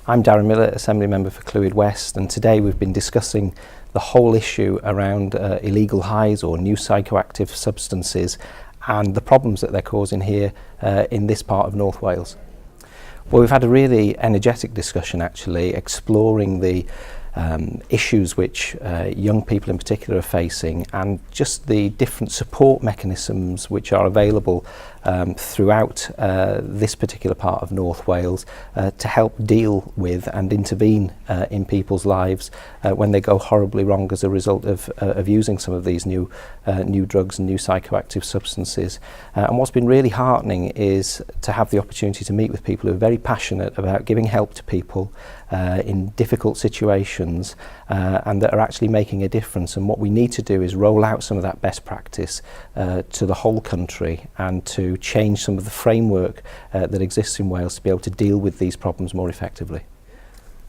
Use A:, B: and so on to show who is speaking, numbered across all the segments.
A: I'm Darren Miller, Assembly Member for Clwyd West, and today we've been discussing the whole issue around illegal highs or new psychoactive substances and the problems that they're causing here in this part of North Wales. Well, we've had a really energetic discussion actually, exploring the issues which young people in particular are facing, and just the different support mechanisms which are available throughout this particular part of North Wales to help deal with and intervene in people's lives when they go horribly wrong as a result of using some of these new drugs and new psychoactive substances. And what's been really heartening is to have the opportunity to meet with people who are very passionate about giving help to people in difficult situations and that are actually making a difference. And what we need to do is roll out some of that best practice to the whole country and to change some of the framework that exists in Wales to be able to deal with these problems more effectively.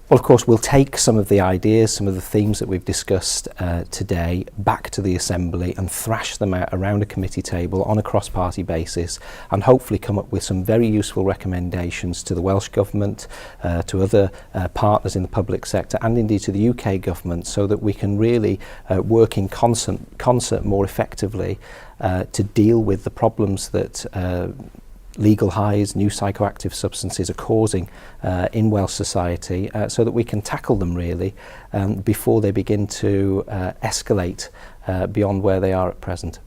A: Well, of course, we'll take some of the ideas, some of the themes that we've discussed today back to the Assembly and thrash them out around a committee table on a cross-party basis, and hopefully come up with some very useful recommendations to the Welsh Government, to other partners in the public sector, and indeed to the UK Government, so that we can really work in concert more effectively to deal with the problems that legal highs, new psychoactive substances are causing in Welsh society, so that we can tackle them really before they begin to escalate beyond where they are at present.